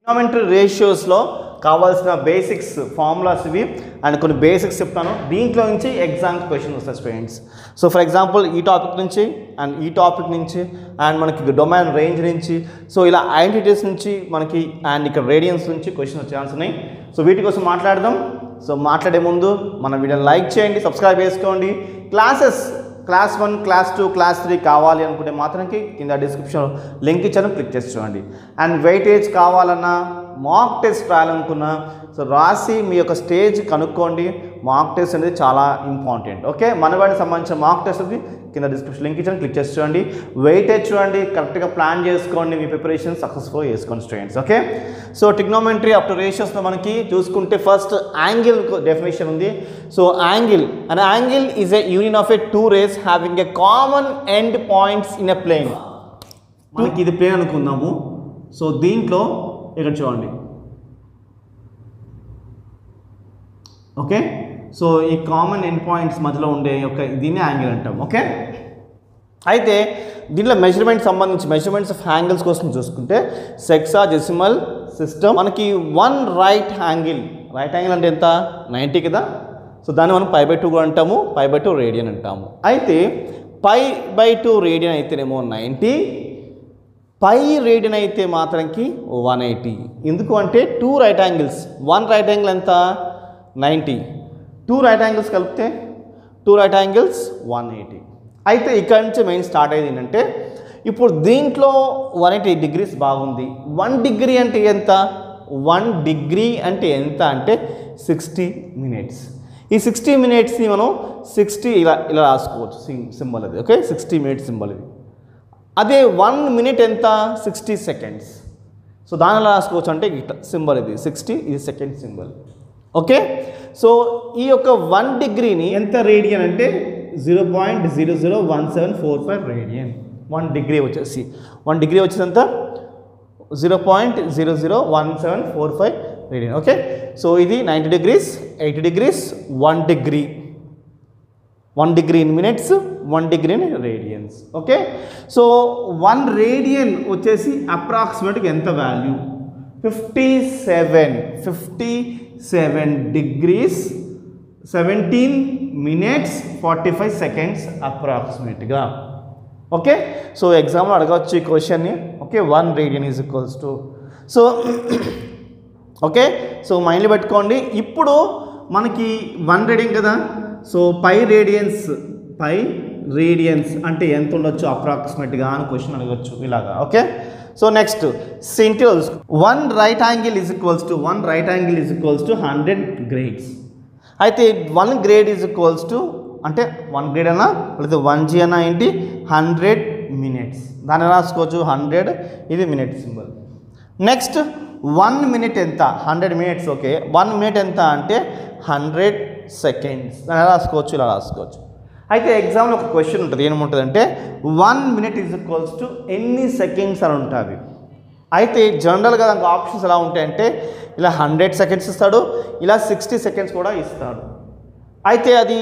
Trigonometry రేషియోస్లో కావాల్సిన basics formulas ఇవి and కొన్ని బేసిక్స్ చెప్తాను. దీంట్లో నుంచి ఎగ్జామ్ క్వశ్చన్ వస్తాయి స్టూడెంట్స్. సో ఫర్ ఎగ్జాంపుల్ ఈ టాపిక్ నుంచి అండ్ ఈ టాపిక్ నుంచి అండ్ మనకి డొమైన్ రేంజ్ నుంచి సో ఇలా ఐడెంటిటీస్ నుంచి మనకి అండ్ ఇక్కడ రేడియన్స్ నుంచి క్వశ్చన్ వచ్చే ఛాన్స్ ఉన్నాయి. సో వీటి కోసం మాట్లాడదాం. సో మాట్లాడే ముందు మన వీడియోని లైక్ చేయండి, సబ్స్క్రైబ్ చేసుకోండి. క్లాస్ 1, క్లాస్ 2, క్లాస్ 3 కావాలి అనుకుంటే మాత్రానికి కింద డిస్క్రిప్షన్లో లింక్ ఇచ్చాను, క్లిక్ చేసి చూడండి. అండ్ వెయిటేజ్ కావాలన్నా మాక్ టెస్ట్ రాయాలనుకున్నా సో రాసి మీ యొక్క స్టేజ్ కనుక్కోండి. మాక్ టెస్ట్ అనేది చాలా ఇంపార్టెంట్. ఓకే, మనవాడికి సంబంధించిన మాక్ టెస్ట్ అది కింద డిస్క్రిప్షన్ లింక్ ఇచ్చాను, క్లిక్ చేసి చూడండి. వెయిటేజ్ చూడండి, కరెక్ట్గా ప్లాన్ చేసుకోండి, మీ ప్రిపరేషన్ సక్సెస్ఫుల్ చేసుకోండి students. Okay, so trigonometry up to రేషియోస్లో మనకి చూసుకుంటే ఫస్ట్ యాంగిల్ డెఫినేషన్ ఉంది. So angle is a union of a two rays having a common end points in a plane. మనకి ఇది ప్లేన్ అనుకుందాము. సో దీంట్లో ఇక్కడ చూడండి. ఓకే, సో ఈ కామన్ ఎండ్ పాయింట్స్ మధ్యలో ఉండే దీన్ని యాంగిల్ అంటాం. ఓకే, అయితే దీంట్లో మెజర్మెంట్స్ ఆఫ్ యాంగిల్స్ కోసం చూసుకుంటే సెక్సాడెసిమల్ సిస్టమ్ మనకి వన్ రైట్ యాంగిల్ అంటే ఎంత 90 కదా. సో దాన్ని మనం π/2 అంటాము, π/2 రేడియన్ అంటాము. అయితే π/2 రేడియన్ అయితేనేమో 90, పై రేడియన్ అయితే మాత్రంకి 180. ఎందుకు అంటే 2 రైట్ యాంగిల్స్, 1 రైట్ యాంగిల్ ఎంత 90, 2 రైట్ యాంగిల్స్ కలిపితే 2 రైట్ యాంగిల్స్ 180. అయితే ఇక్కడ నుంచి మెయిన్ స్టార్ట్ అయ్యేది ఏంటంటే ఇప్పుడు దీంట్లో 180 డిగ్రీస్ బాగుంది. 1 డిగ్రీ అంటే ఎంత, 1 డిగ్రీ అంటే ఎంత అంటే 60 మినిట్స్. ఈ 60 మినిట్స్ని మనం 60 ఇలా రాసుకోవచ్చు సింబల్ అది. ఓకే, 60 మినిట్స్ సింబల్ ఇది. అదే 1 మినిట్ ఎంత 60 సెకండ్స్. సో దానిలో రాసుకోవచ్చు అంటే సింబల్ ఇది 60, ఇది సెకండ్ సింబల్. ఓకే, సో ఈ యొక్క 1 డిగ్రీని ఎంత రేడియన్ అంటే 0.001745 రేడియన్. 1 డిగ్రీ వచ్చేసి ఎంత 0.001745 రేడియన్. ఓకే, సో ఇది 90 degrees, 80 degrees, 1 degree in minutes, 1 degree in radians. Okay, so 1 radian వచ్చేసి అప్రాక్సిమేట్గా ఎంత వాల్యూ 57 డిగ్రీస్ 17 మినిట్స్ 45 సెకండ్స్ అప్రాక్సిమేట్గా. ఓకే, సో ఎగ్జామ్లో అడగవచ్చు ఈ క్వశ్చన్ని. Okay, 1 radian is equals to so okay, so మైండ్లో పెట్టుకోండి. ఇప్పుడు మనకి 1 రేడియన్ కదా. సో పై రేడియన్స్ అంటే ఎంత ఉండొచ్చు అప్రాక్సిమేట్గా అని క్వశ్చన్ అడగచ్చు ఇలాగా. ఓకే, సో నెక్స్ట్ సెంటిలో 1 right angle is equals to 100 grades. అయితే 1 గ్రేడ్ ఈజ్ ఈక్వల్స్ టు అంటే 1 గ్రేడ్ అన్నా లేదా 1G అన్నా ఏంటి 100 మినిట్స్. దాన్ని రాసుకోవచ్చు 100, ఇది మినిట్ సింబల్. నెక్స్ట్ 1 మినిట్ ఎంత 100 మినిట్స్. ఓకే, 1 మినిట్ ఎంత అంటే 100 సెకండ్స్. దాన్ని రాసుకోవచ్చు, ఇలా రాసుకోవచ్చు. అయితే ఎగ్జామ్లో ఒక క్వశ్చన్ ఉంటుంది, ఏముంటుంది అంటే 1 మినిట్ ఈజ్ ఈక్వల్స్ టు ఎన్ని సెకండ్స్ అని ఉంటుంది. అయితే జనరల్గా దానికి ఆప్షన్స్ ఎలా ఉంటాయంటే ఇలా 100 సెకండ్స్ ఇస్తాడు, ఇలా 60 సెకండ్స్ కూడా ఇస్తాడు. అయితే అది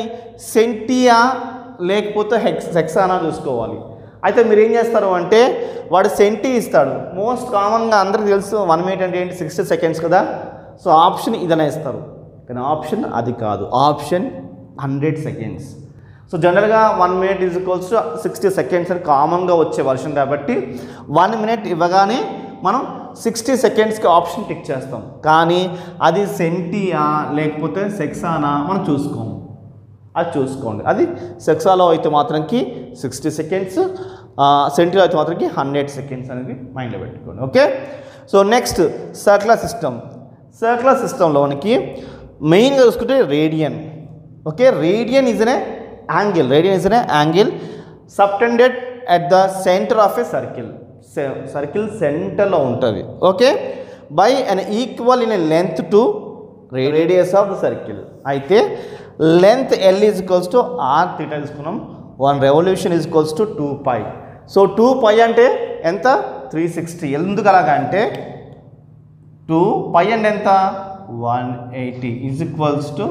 సెంటియా లేకపోతే హెక్సానా చూసుకోవాలి. అయితే మీరు ఏం చేస్తారు అంటే వాడు సెంటి ఇస్తాడు. మోస్ట్ కామన్గా అందరికీ తెలుసు 1 మినిట్ అంటే ఏంటి 60 సెకండ్స్ కదా. సో ఆప్షన్ ఇదనే ఇస్తారు, కానీ ఆప్షన్ అది కాదు, ఆప్షన్ 100 సెకండ్స్. సో జనరల్గా 1 minute is equals to 60 seconds అని కామన్గా వచ్చే వర్షన్ కాబట్టి 1 మినిట్ ఇవ్వగానే మనం 60 సెకండ్స్కి ఆప్షన్ టిక్ చేస్తాం. కానీ అది సెంటియా లేకపోతే సెక్సానా మనం చూసుకోము, అది చూసుకోండి. అది సెక్సాలో అయితే మాత్రంకి 60 సెకండ్స్, సెంటిలో అయితే మాత్రంకి 100 సెకండ్స్ అనేది మైండ్లో పెట్టుకోండి. ఓకే, సో నెక్స్ట్ సర్క్యులర్ సిస్టంలో మనకి మెయిన్గా చూసుకుంటే radian. Okay, radian is an angle subtended at the center of a circle. Circle సెంటర్లో ఉంటుంది. Okay, by an equal in a length to radius of the circle. అయితే length L is equals to R θ తీసుకున్నాం. 1 revolution is equals to 2π. So 2π అంటే ఎంత 360. ఎందుకు అలాగా అంటే 2π అంటే ఎంత 180 is equals to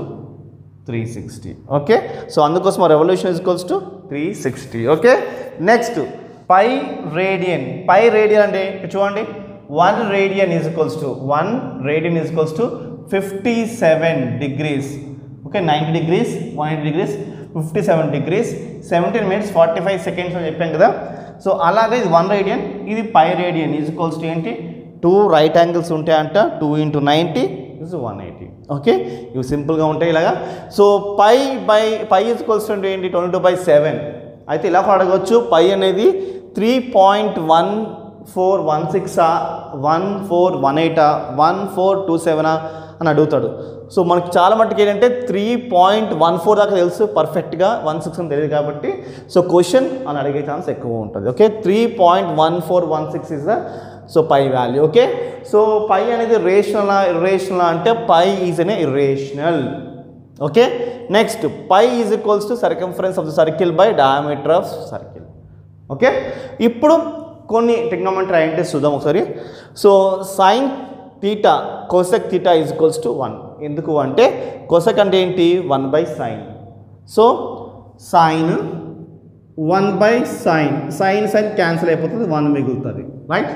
360. Okay, so అందుకోసం revolution is equals to 360. Okay, next pi radian అంటే చూడండి 1 radian is equals to 57 degrees. Okay, 90 degrees, 180 degrees, 57 degrees, 17 minutes 45 seconds అని చెప్పాం కదా. సో అలాగే ఇది 1 రేడియన్, ఇది పై రేడియన్ ఈజ్ ఈక్వల్స్ టు ఏంటి, 2 రైట్ యాంగిల్స్ ఉంటాయంట, 2 × 90 ఇస్ 180. ఓకే, ఇవి సింపుల్గా ఉంటాయి ఇలాగా. So pi is equals to ఏంటి, 22/7. అయితే ఇలా కూడా అడగవచ్చు, పై అనేది 3.1416 1418 1427 అని అడుగుతాడు. సో మనకి చాలా మట్టుకు ఏంటంటే 3.14 దాకా తెలుసు పర్ఫెక్ట్గా, 16 అని తెలియదు కాబట్టి సో క్వశ్చన్ అని అడిగే ఛాన్స్ ఎక్కువ ఉంటుంది. Okay, 3.1416 is the so pi value. Okay, so pi అనేది ఇర్రేషనల్ అంటే పై ఈజ్ అనే irrational. Okay, next pi is equals to circumference of the circle by diameter of circle. Okay, ఇప్పుడు కొన్ని trigonometry identities చూద్దాం ఒకసారి. So sine theta cosec theta is equals to 1. ఎందుకు అంటే cosec అంటే ఏంటి, 1/sin. So sign 1/sin, sign cancel అయిపోతుంది, 1 మిగులుతుంది, రైట్.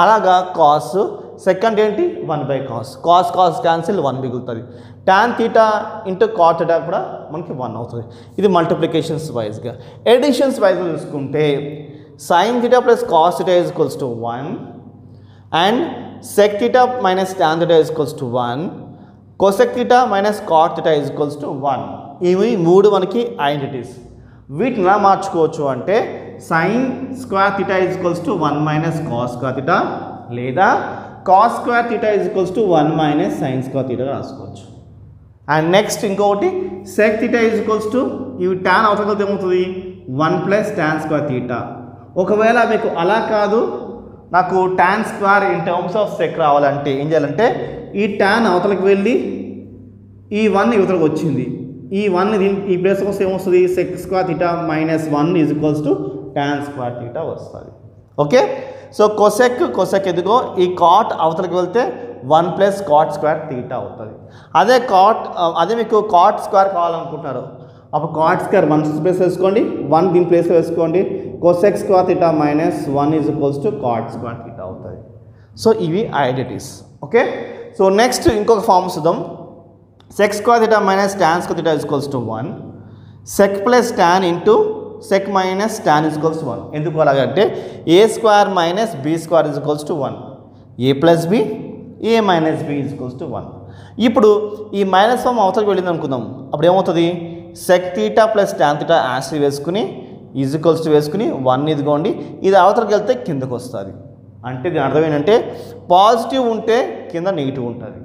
అలాగా కాస్ సెకండ్ ఏంటి, 1/cos, కాస్ క్యాన్సిల్, 1 మిగులుతుంది. tan theta into cot theta కూడా మనకి 1 అవుతుంది. ఇది మల్టిప్లికేషన్స్ వైజ్గా. ఎడిషన్స్ వైజ్గా చూసుకుంటే sin theta plus cos theta is equals to 1 and sec theta minus tan theta is equals to 1, cosec theta minus cot theta is equals to 1. ఇవి మూడు మనకి ఐడెంటిటీస్. వీటిని ఎలా మార్చుకోవచ్చు అంటే sin square theta is equals to 1 minus cos square theta లేదా cos square theta is equals to 1 minus sin square theta రాసుకోవచ్చు. And next ఇంకొకటి sec theta is equals to ఇవి tan అవతలకి ఏమవుతుంది, 1 plus tan square theta. ఒకవేళ మీకు అలా కాదు, నాకు tan square in terms of sec రావాలంటే ఏం చేయాలంటే ఈ tan అవతలకి వెళ్ళి ఈ 1 ఇవతలకి వచ్చింది, ఈ 1 ఈ ప్లేస్కి వస్తే ఏమొస్తుంది, sec square theta minus 1 is equals to tan square theta వస్తుంది. ఓకే, సో కొసెక్ ఎదుగో ఈ కాట్ అవతలకి వెళ్తే 1 plus cot square theta అవుతుంది. అదే మీకు కాట్ స్క్వేర్ కావాలనుకుంటున్నారు, అప్పుడు కాట్ స్క్వేర్ 1 ప్లేస్ వేసుకోండి, 1 దీని ప్లేస్లో వేసుకోండి, cosec square theta minus 1 is equals to cot square theta అవుతుంది. సో ఇవి ఐడెంటిటీస్. ఓకే, సో నెక్స్ట్ ఇంకొక ఫార్మ్ చూద్దాం. sec square theta minus tan square theta is equals to 1, sec plus tan into sec minus tan is equals to 1. ఎందుకు అలాగంటే a square minus b square is equals to 1, a plus b a minus b is equals to 1. ఇప్పుడు ఈ minus form అవతలకి వెళ్ళింది అనుకుందాం, అప్పుడు ఏమవుతుంది, sec theta plus tan theta acid వేసుకుని ఈజ్ ఈక్వల్స్ టు వేసుకుని 1 ఇదిగోండి, ఇది అవతలకి వెళ్తే కిందకు వస్తుంది. అంటే దీని అర్థం ఏంటంటే పాజిటివ్ ఉంటే కింద నెగిటివ్ ఉంటుంది,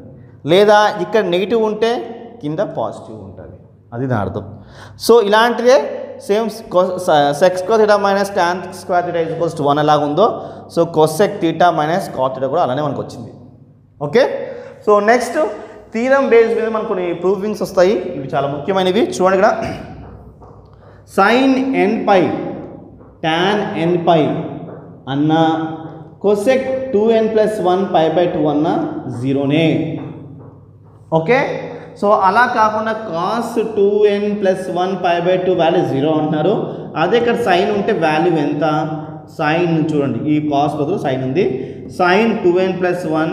లేదా ఇక్కడ నెగిటివ్ ఉంటే కింద పాజిటివ్ ఉంటుంది, అది దాని అర్థం. సో ఇలాంటిదే same sec square theta minus tan square theta is equals to 1 ఎలాగ ఉందో so cosec theta minus cot theta కూడా అలానే మనకు వచ్చింది. Okay, so next theorem base మీద మనకు కొన్ని ప్రూవింగ్స్ వస్తాయి, ఇవి చాలా ముఖ్యమైనవి. చూడండి ఇక్కడ sin nπ tan nπ అన్న cosec 2n plus 1 π/2 అన్న 0నే. ఓకే, సో అలా కాకుండా cos 2n plus 1 π/2 వాల్యూ 0 అంటున్నారు. అదే ఇక్కడ సైన్ ఉంటే వాల్యూ ఎంత, సైన్ చూడండి ఈ కాస్ బదులు సైన్ ఉంది, sin 2n plus 1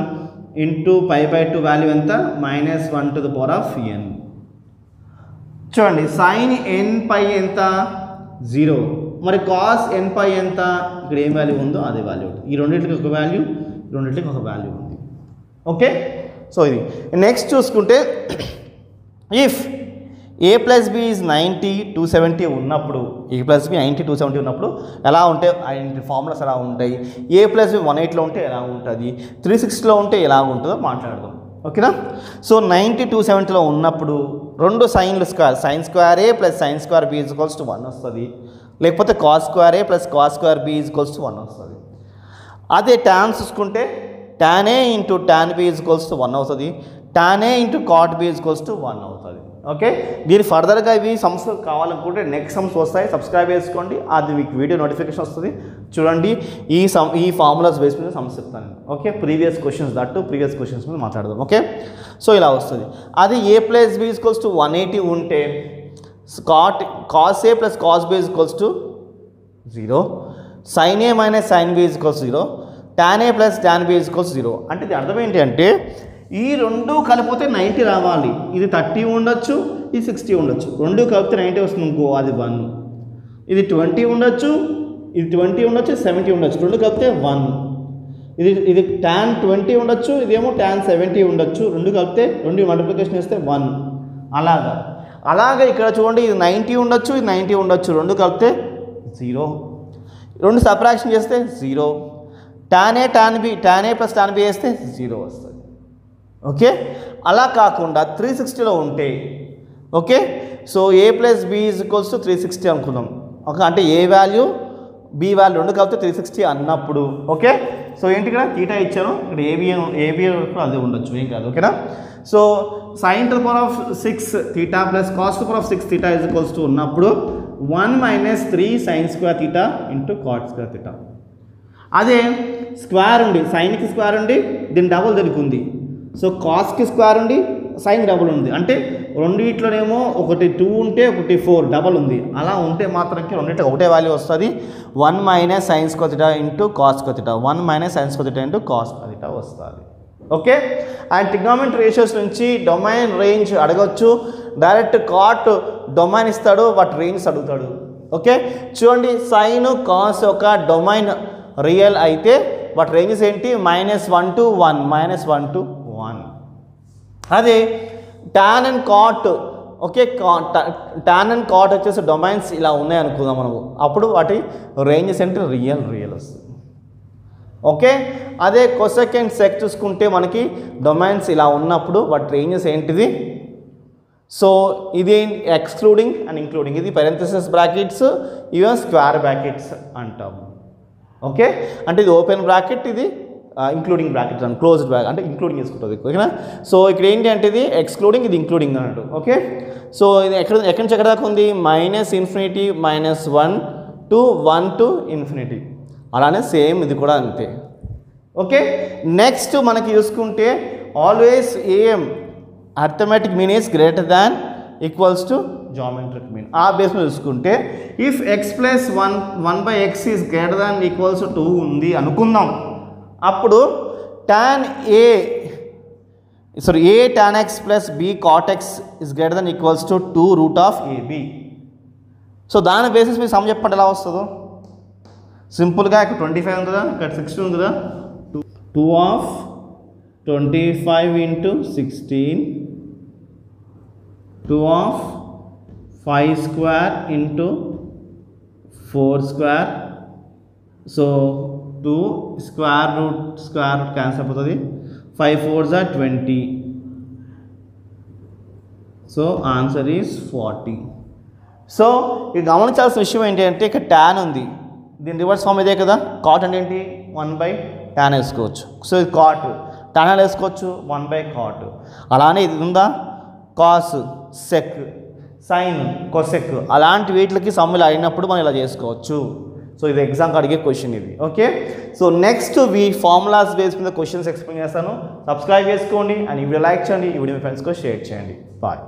into π/2 value ఎంత, -1 to the power of n. చూడండి sin nπ ఎంత, 0, మరి cos nπ ఎంత, ఇక్కడ ఏం వాల్యూ ఉందో అదే వాల్యూ ఉంటుంది. ఈ రెండింటికి ఒక వాల్యూ, రెండింటికి ఒక వాల్యూ ఉంది. ఓకే, సో ఇది నెక్స్ట్ చూసుకుంటే if a plus b is 90 270 ఉన్నప్పుడు, a plus b 90 270 ఉన్నప్పుడు ఎలా ఉంటే ఐడెంటిటీ ఫార్ములాస్ ఎలా ఉంటాయి, a plus b 180లో ఉంటే ఎలా ఉంటుంది, 360లో ఉంటే ఎలా ఉంటుందో మాట్లాడదాం. ఓకేనా, సో 90 270లో ఉన్నప్పుడు రెండు సైన్లు square, sine square a plus sine square b is equals to 1 వస్తుంది, లేకపోతే cos square a plus cos square b is equals to 1 వస్తుంది. అదే tan చూసుకుంటే tan a into tan b is equals to 1 అవుతుంది, tan a into cot b is equals to 1 అవుతుంది. Okay, దీని ఫర్దర్గా ఇవి సమ్స్ కావాలనుకుంటే నెక్స్ట్ సమ్స్ వస్తాయి, సబ్స్క్రైబ్ చేసుకోండి, అది మీకు వీడియో నోటిఫికేషన్ వస్తుంది. చూడండి ఈ ఫార్ములాస్ బేస్ మీద సమ్స్ చెప్తాను. Okay, previous questions previous questions మీద మాట్లాడదాం. ఓకే, సో ఇలా వస్తుంది. అది a plus b equals to 180 ఉంటే cos a plus cos b equals to 0, sin a minus sin b equals 0, tan a plus tan b equals 0. అంటే ఇది అర్థం ఏంటి అంటే ఈ రెండు కలిపితే 90 రావాలి. ఇది 30 ఉండొచ్చు, ఇది 60 ఉండొచ్చు. రెండు కలిపితే 90 వస్తుంది ఇంకో అది 1. ఇది 20 ఉండొచ్చు, ఇది 20 ఉండొచ్చు, 70 ఉండొచ్చు. రెండు కలిపితే 1. ఇది tan 20 ఉండొచ్చు, ఇదేమో tan 70 ఉండొచ్చు. రెండు కలిపితే రెండు మల్టిప్లికేషన్ చేస్తే 1. అలాగా ఇక్కడ చూడండి ఇది 90 ఉండొచ్చు, ఇది 90 ఉండొచ్చు. రెండు కలిపితే 0. రెండు సబ్ట్రాక్షన్ చేస్తే 0. tan a plus tan b వేస్తే 0 వస్తుంది. ఓకే, అలా కాకుండా 360లో ఉంటే okay, so a plus b is equals to 360 అనుకుందాం. ఓకే, అంటే ఏ వాల్యూ బి వాల్యూ రెండు కలిపితే 360 అన్నప్పుడు ఓకే. సో ఏంటి ఇక్కడ తీటా ఇచ్చాను, ఇక్కడ ఏబి అది ఉండొచ్చు, ఏం కాదు. ఓకేనా. So sin to the power of 6 theta plus cos to the power of 6 theta is equals to ఉన్నప్పుడు 1 minus 3 sin square theta into cot square theta. అదే స్క్వేర్ ఉండి సైన్కి స్క్వేర్ ఉండి దీని డబుల్ దీనికి ఉంది. సో కాస్కి స్క్వేర్ ఉండి సైన్ డబుల్ ఉంది. అంటే రెండిట్లోనేమో ఒకటి 2 ఉంటే ఒకటి 4 డబల్ ఉంది. అలా ఉంటే మాత్రంకి రెండింటి ఒకటే వాల్యూ వస్తుంది. 1 minus sin square theta into cos square theta, 1 minus sin square theta into cos square theta వస్తుంది. ఓకే, అండ్ ట్రిగ్నామెట్రీ రేషియోస్ నుంచి డొమైన్ రేంజ్ అడగవచ్చు. డైరెక్ట్ కాట్ డొమైన్ ఇస్తాడు, వాటి రేంజ్ అడుగుతాడు. ఓకే, చూడండి సైన్ కాస్ ఒక డొమైన్ రియల్ అయితే వాటి రేంజెస్ ఏంటి, -1 to 1, -1 to 1. అదే tan and cot okay, tan and cot వచ్చేసి డొమైన్స్ ఇలా ఉన్నాయి అనుకుందాం మనము, అప్పుడు వాటి రేంజెస్ ఏంటి రియల్ వస్తుంది. ఓకే, అదే కొసెక్ అండ్ సెక్ చూసుకుంటే మనకి డొమైన్స్ ఇలా ఉన్నప్పుడు వాటి రేంజెస్ ఏంటిది. సో ఇది ఎక్స్క్లూడింగ్ అండ్ ఇంక్లూడింగ్, ఇది పెరెంథసిస్ బ్రాకెట్స్, ఇవి స్క్వేర్ బ్రాకెట్స్ అంటాము. ఓకే, అంటే ఇది ఓపెన్ బ్రాకెట్, ఇది ఇంక్లూడింగ్ బ్రాకెట్స్ అని క్లోజ్డ్ బ్రాకెట్ అంటే ఇంక్లూడింగ్ చేసుకుంటుంది. ఓకేనా. సో ఇక్కడ ఏంటి అంటే ఇది ఎక్స్క్లూడింగ్, ఇది ఇంక్లూడింగ్ అన్నట్టు. ఓకే, సో ఇది ఎక్కడి నుంచి ఎక్కడ దాకా ఉంది, -∞ -1 to 1 to ∞. అలానే సేమ్ ఇది కూడా అంతే. ఓకే, నెక్స్ట్ మనకి చూసుకుంటే always AM arithmetic mean is greater than equals to geometric mean. ఆ బేస్ మీద చూసుకుంటే if x plus 1/x is greater than equals to 2 ఉంది అనుకుందాం, అప్పుడు tan a tan x plus b cot x is greater than equals to 2√ab. So దాని basis మీద some చెప్పండి ఎలా వస్తుందో. సింపుల్గా ఇక్కడ 25 ఉంది కదా, ఇక్కడ 60 ఉంది కదా, 2/25 into 16, 2/5 square into 4 square. So 2 square root cancel అయిపోతుంది. 5 4s are 20. So answer is 40. So ఇది గమనించాల్సిన విషయం ఏంటి అంటే ఇక్కడ tan ఉంది, దీని రివర్స్ ఫామ్ ఇదే కదా. కాట్ అంటే ఏంటి, 1/tan వేసుకోవచ్చు. సో ఇది కాట్, tan వేసుకోవచ్చు 1/cot. అలానే ఇది ఉందా కాస్, సెక్, సైన్, కొసెక్, అలాంటి వీటికి సమ్ములు అయినప్పుడు మనం ఇలా చేసుకోవచ్చు. సో ఇది ఎగ్జామ్కి అడిగే క్వశ్చన్ ఇది. Okay, so next formulas base మీద క్వశ్చన్స్ ఎక్స్ప్లెయిన్ చేస్తాను. సబ్స్క్రైబ్ చేసుకోండి అండ్ ఈ వీడియో లైక్ చేయండి, ఈ వీడియో మీ ఫ్రెండ్స్కి షేర్ చేయండి. బాయ్.